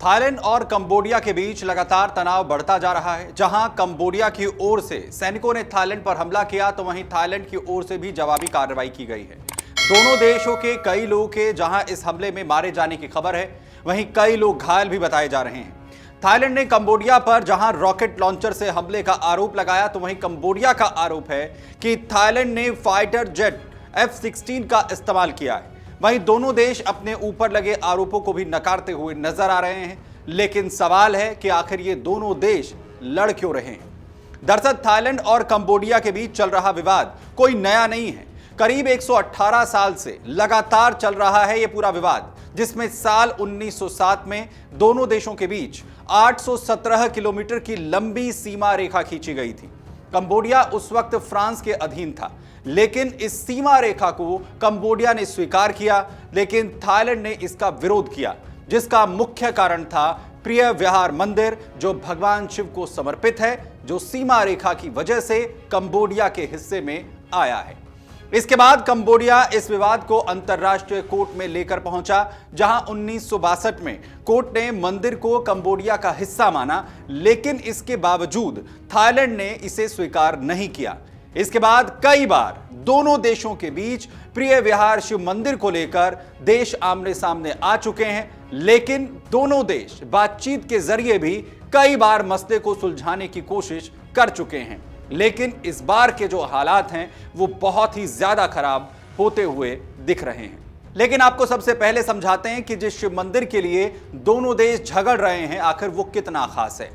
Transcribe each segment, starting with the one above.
Thailand और Cambodia के बीच लगातार तनाव बढ़ता जा रहा है। जहां कंबोडिया की ओर से सैनिकों ने थाईलैंड पर हमला किया तो वहीं थाईलैंड की ओर से भी जवाबी कार्रवाई की गई है। दोनों देशों के कई लोगों के जहां इस हमले में मारे जाने की खबर है, वहीं कई लोग घायल भी बताए जा रहे हैं। थाईलैंड ने कंबोडिया पर जहां रॉकेट लॉन्चर से हमले का आरोप लगाया तो वहीं कंबोडिया का आरोप है कि थाईलैंड ने फाइटर जेट F-16 का इस्तेमाल किया है। वहीं दोनों देश अपने ऊपर लगे आरोपों को भी नकारते हुए नजर आ रहे हैं, लेकिन सवाल है कि आखिर ये दोनों देश लड़ क्यों रहे हैं। दरअसल थाईलैंड और कंबोडिया के बीच चल रहा विवाद कोई नया नहीं है। करीब 118 साल से लगातार चल रहा है यह पूरा विवाद, जिसमें साल 1907 में दोनों देशों के बीच 817 किलोमीटर की लंबी सीमा रेखा खींची गई थी। कंबोडिया उस वक्त फ्रांस के अधीन था, लेकिन इस सीमा रेखा को कंबोडिया ने स्वीकार किया, लेकिन थाईलैंड ने इसका विरोध किया, जिसका मुख्य कारण था प्रिय विहार मंदिर, जो भगवान शिव को समर्पित है, जो सीमा रेखा की वजह से कंबोडिया के हिस्से में आया है। इसके बाद कंबोडिया इस विवाद को अंतर्राष्ट्रीय कोर्ट में लेकर पहुंचा, जहां 1962 में कोर्ट ने मंदिर को कंबोडिया का हिस्सा माना, लेकिन इसके बावजूद थाईलैंड ने इसे स्वीकार नहीं किया। इसके बाद कई बार दोनों देशों के बीच प्रिय विहार शिव मंदिर को लेकर देश आमने सामने आ चुके हैं, लेकिन दोनों देश बातचीत के जरिए भी कई बार मसले को सुलझाने की कोशिश कर चुके हैं। लेकिन इस बार के जो हालात हैं वो बहुत ही ज्यादा खराब होते हुए दिख रहे हैं। लेकिन आपको सबसे पहले समझाते हैं कि जिस शिव मंदिर के लिए दोनों देश झगड़ रहे हैं, आखिर वो कितना खास है।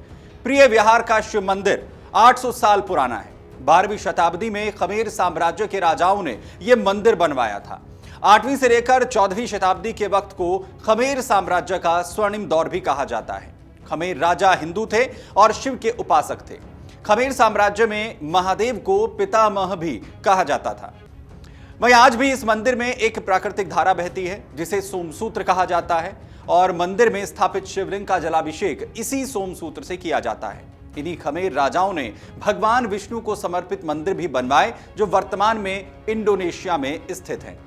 प्रिय विहार का शिव मंदिर 800 साल पुराना है। 12वीं शताब्दी में खमेर साम्राज्य के राजाओं ने यह मंदिर बनवाया था। 8वीं से लेकर 14वीं शताब्दी के वक्त को खमेर साम्राज्य का स्वर्णिम दौर भी कहा जाता है। खमेर राजा हिंदू थे और शिव के उपासक थे। खमेर साम्राज्य में महादेव को पितामह भी कहा जाता था। वहीं आज भी इस मंदिर में एक प्राकृतिक धारा बहती है, जिसे सोमसूत्र कहा जाता है, और मंदिर में स्थापित शिवलिंग का जलाभिषेक इसी सोमसूत्र से किया जाता है। इन्हीं खमेर राजाओं ने भगवान विष्णु को समर्पित मंदिर भी बनवाए, जो वर्तमान में इंडोनेशिया में स्थित है।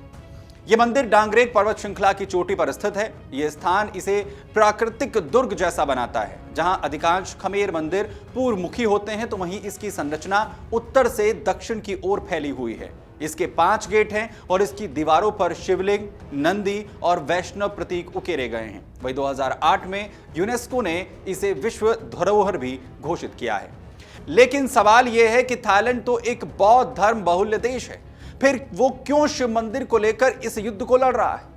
यह मंदिर डांगरेक पर्वत श्रृंखला की चोटी पर स्थित है। यह स्थान इसे प्राकृतिक दुर्ग जैसा बनाता है। जहां अधिकांश खमेर मंदिर पूर्वमुखी होते हैं, तो वहीं इसकी संरचना उत्तर से दक्षिण की ओर फैली हुई है। इसके 5 गेट हैं और इसकी दीवारों पर शिवलिंग, नंदी और वैष्णव प्रतीक उकेरे गए हैं। वहीं 2008 में यूनेस्को ने इसे विश्व धरोहर भी घोषित किया है। लेकिन सवाल यह है कि थाईलैंड तो एक बौद्ध धर्म बहुल्य देश है, फिर वो क्यों शिव मंदिर को लेकर इस युद्ध को लड़ रहा है।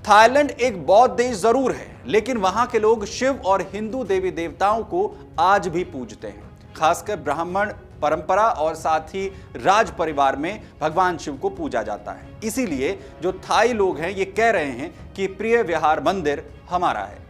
थाईलैंड एक बौद्ध देश जरूर है, लेकिन वहां के लोग शिव और हिंदू देवी देवताओं को आज भी पूजते हैं। खासकर ब्राह्मण परंपरा और साथ ही राज परिवार में भगवान शिव को पूजा जाता है। इसीलिए जो थाई लोग हैं ये कह रहे हैं कि प्रिय विहार मंदिर हमारा है।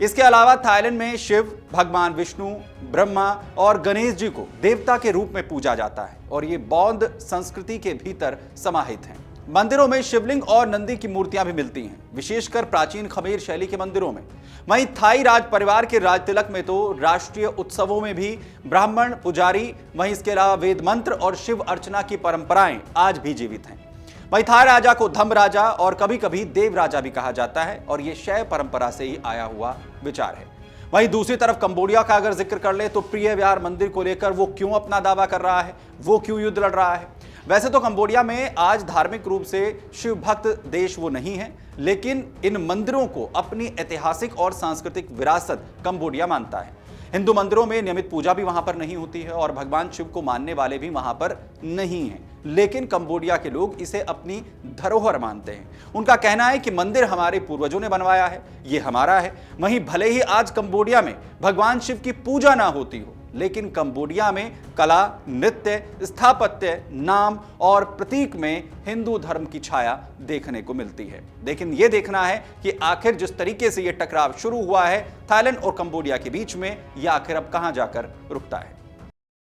इसके अलावा थाईलैंड में शिव, भगवान विष्णु, ब्रह्मा और गणेश जी को देवता के रूप में पूजा जाता है और ये बौद्ध संस्कृति के भीतर समाहित हैं। मंदिरों में शिवलिंग और नंदी की मूर्तियां भी मिलती हैं, विशेषकर प्राचीन खमेर शैली के मंदिरों में। वहीं थाई राज परिवार के राज तिलक में तो राष्ट्रीय उत्सवों में भी ब्राह्मण पुजारी, वहीं इसके अलावा वेद मंत्र और शिव अर्चना की परंपराएं आज भी जीवित हैं। वहीं थाई राजा को धम्म राजा और कभी कभी देव राजा भी कहा जाता है और यह शैव परंपरा से ही आया हुआ विचार है। वहीं दूसरी तरफ कंबोडिया का अगर जिक्र कर ले तो प्रिय विहार मंदिर को लेकर वो क्यों अपना दावा कर रहा है, वो क्यों युद्ध लड़ रहा है। वैसे तो कंबोडिया में आज धार्मिक रूप से शिव भक्त देश वो नहीं है, लेकिन इन मंदिरों को अपनी ऐतिहासिक और सांस्कृतिक विरासत कंबोडिया मानता है। हिंदू मंदिरों में नियमित पूजा भी वहां पर नहीं होती है और भगवान शिव को मानने वाले भी वहां पर नहीं हैं, लेकिन कंबोडिया के लोग इसे अपनी धरोहर मानते हैं। उनका कहना है कि मंदिर हमारे पूर्वजों ने बनवाया है, ये हमारा है। वहीं भले ही आज कंबोडिया में भगवान शिव की पूजा ना होती हो, लेकिन कंबोडिया में कला, नृत्य, स्थापत्य, नाम और प्रतीक में हिंदू धर्म की छाया देखने को मिलती है। लेकिन यह देखना है कि आखिर जिस तरीके से यह टकराव शुरू हुआ है थाईलैंड और कंबोडिया के बीच में, यह आखिर अब कहां जाकर रुकता है।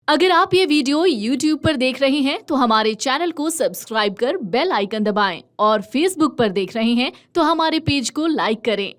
अगर आप ये वीडियो YouTube पर देख रहे हैं तो हमारे चैनल को सब्सक्राइब कर बेल आइकन दबाएं और Facebook पर देख रहे हैं तो हमारे पेज को लाइक करें।